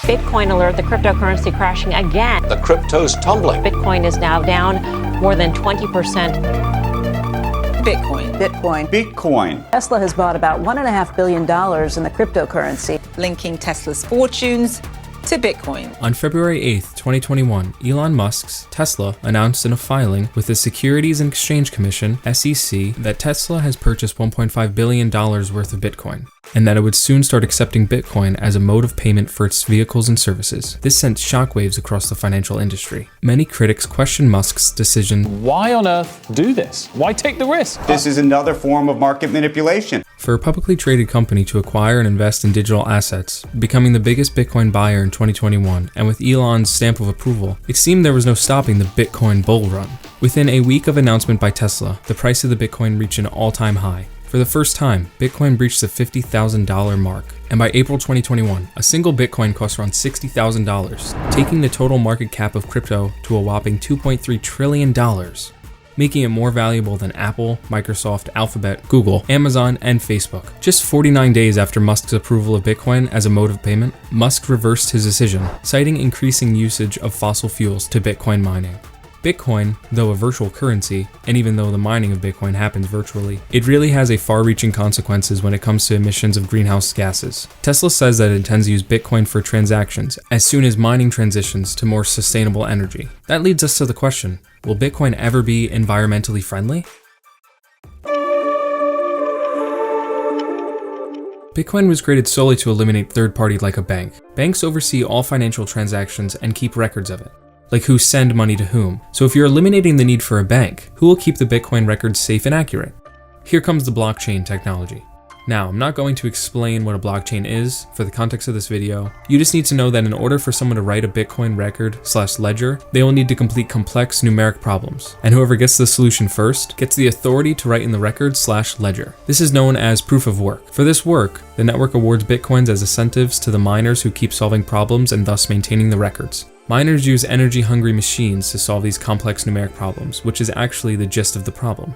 Bitcoin alert, the cryptocurrency crashing again. The crypto's tumbling. Bitcoin is now down more than 20%. Bitcoin. Tesla has bought about $1.5 billion in the cryptocurrency. Linking Tesla's fortunes to Bitcoin. On February 8th, 2021, Elon Musk's Tesla announced in a filing with the Securities and Exchange Commission, SEC, that Tesla has purchased $1.5 billion worth of Bitcoin, and that it would soon start accepting Bitcoin as a mode of payment for its vehicles and services. This sent shockwaves across the financial industry. Many critics question Musk's decision. Why on earth do this? Why take the risk? This is another form of market manipulation. For a publicly traded company to acquire and invest in digital assets, becoming the biggest Bitcoin buyer in 2021, and with Elon's stamp of approval, it seemed there was no stopping the Bitcoin bull run. Within a week of announcement by Tesla, the price of the Bitcoin reached an all-time high. For the first time, Bitcoin breached the $50,000 mark, and by April 2021, a single Bitcoin cost around $60,000, taking the total market cap of crypto to a whopping $2.3 trillion. Making it more valuable than Apple, Microsoft, Alphabet, Google, Amazon, and Facebook. Just 49 days after Musk's approval of Bitcoin as a mode of payment, Musk reversed his decision, citing increasing usage of fossil fuels to Bitcoin mining. Bitcoin, though a virtual currency, and even though the mining of Bitcoin happens virtually, it really has a far-reaching consequences when it comes to emissions of greenhouse gases. Tesla says that it intends to use Bitcoin for transactions as soon as mining transitions to more sustainable energy. That leads us to the question, will Bitcoin ever be environmentally friendly? Bitcoin was created solely to eliminate third-party like a bank. Banks oversee all financial transactions and keep records of it, like who send money to whom. So if you're eliminating the need for a bank, who will keep the Bitcoin records safe and accurate? Here comes the blockchain technology. Now, I'm not going to explain what a blockchain is for the context of this video. You just need to know that in order for someone to write a Bitcoin record/ledger, they will need to complete complex numeric problems. And whoever gets the solution first gets the authority to write in the record/ledger. This is known as proof of work. For this work, the network awards Bitcoins as incentives to the miners who keep solving problems and thus maintaining the records. Miners use energy-hungry machines to solve these complex numeric problems, which is actually the gist of the problem.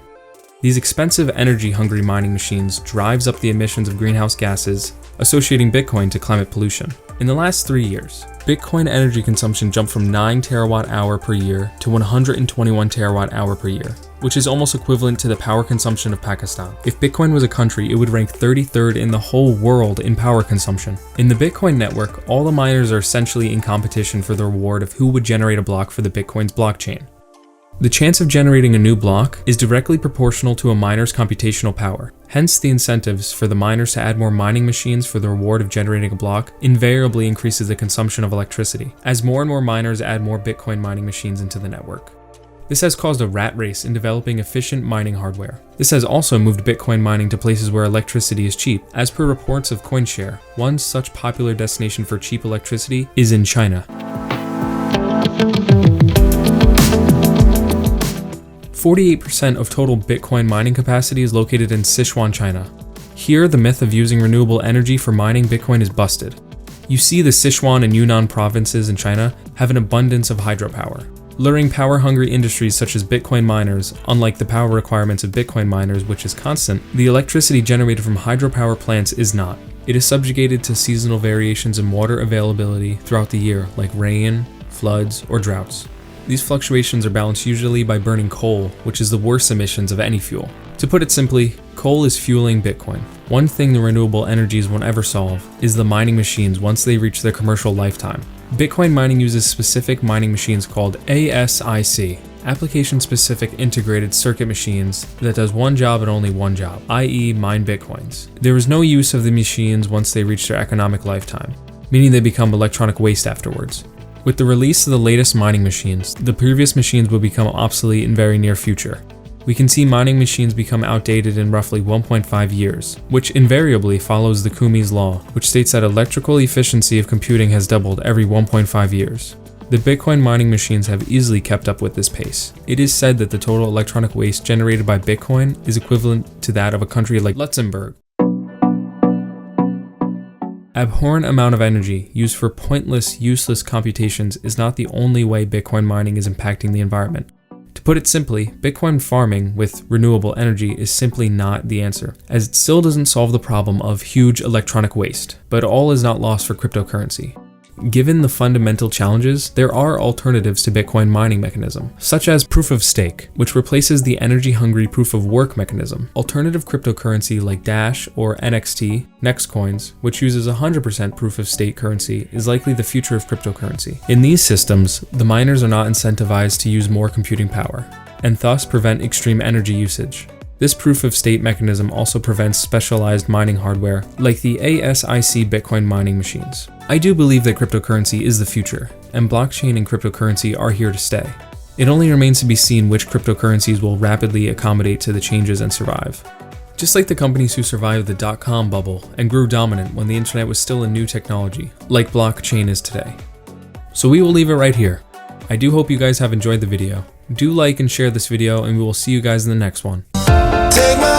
These expensive energy-hungry mining machines drives up the emissions of greenhouse gases, associating Bitcoin to climate pollution. In the last 3 years, Bitcoin energy consumption jumped from 9 terawatt-hour per year to 121 terawatt-hour per year, which is almost equivalent to the power consumption of Pakistan. If Bitcoin was a country, it would rank 33rd in the whole world in power consumption. In the Bitcoin network, all the miners are essentially in competition for the reward of who would generate a block for the Bitcoin's blockchain. The chance of generating a new block is directly proportional to a miner's computational power. Hence, the incentives for the miners to add more mining machines for the reward of generating a block invariably increases the consumption of electricity, as more and more miners add more Bitcoin mining machines into the network. This has caused a rat race in developing efficient mining hardware. This has also moved Bitcoin mining to places where electricity is cheap. As per reports of CoinShare, one such popular destination for cheap electricity is in China. 48% of total Bitcoin mining capacity is located in Sichuan, China. Here, the myth of using renewable energy for mining Bitcoin is busted. You see, the Sichuan and Yunnan provinces in China have an abundance of hydropower, luring power-hungry industries such as Bitcoin miners. Unlike the power requirements of Bitcoin miners, which is constant, the electricity generated from hydropower plants is not. It is subjugated to seasonal variations in water availability throughout the year, like rain, floods, or droughts. These fluctuations are balanced usually by burning coal, which is the worst emissions of any fuel. To put it simply, coal is fueling Bitcoin. One thing the renewable energies won't ever solve is the mining machines once they reach their commercial lifetime. Bitcoin mining uses specific mining machines called ASIC, application-specific integrated circuit machines, that does one job and only one job, i.e. mine Bitcoins. There is no use of the machines once they reach their economic lifetime, meaning they become electronic waste afterwards. With the release of the latest mining machines, the previous machines will become obsolete in very near future. We can see mining machines become outdated in roughly 1.5 years, which invariably follows the Kumi's law, which states that electrical efficiency of computing has doubled every 1.5 years. The Bitcoin mining machines have easily kept up with this pace. It is said that the total electronic waste generated by Bitcoin is equivalent to that of a country like Luxembourg. Abhorrent amount of energy used for pointless, useless computations is not the only way Bitcoin mining is impacting the environment. To put it simply, Bitcoin farming with renewable energy is simply not the answer, as it still doesn't solve the problem of huge electronic waste. But all is not lost for cryptocurrency. Given the fundamental challenges, there are alternatives to Bitcoin mining mechanism, such as proof of stake, which replaces the energy-hungry proof of work mechanism. Alternative cryptocurrency like Dash or NXT, Nextcoins, which uses 100% proof of stake currency, is likely the future of cryptocurrency. In these systems, the miners are not incentivized to use more computing power, and thus prevent extreme energy usage. This proof of stake mechanism also prevents specialized mining hardware like the ASIC Bitcoin mining machines. I do believe that cryptocurrency is the future, and blockchain and cryptocurrency are here to stay. It only remains to be seen which cryptocurrencies will rapidly accommodate to the changes and survive. Just like the companies who survived the dot-com bubble and grew dominant when the internet was still a new technology, like blockchain is today. So we will leave it right here. I do hope you guys have enjoyed the video. Do like and share this video, and we will see you guys in the next one. Take my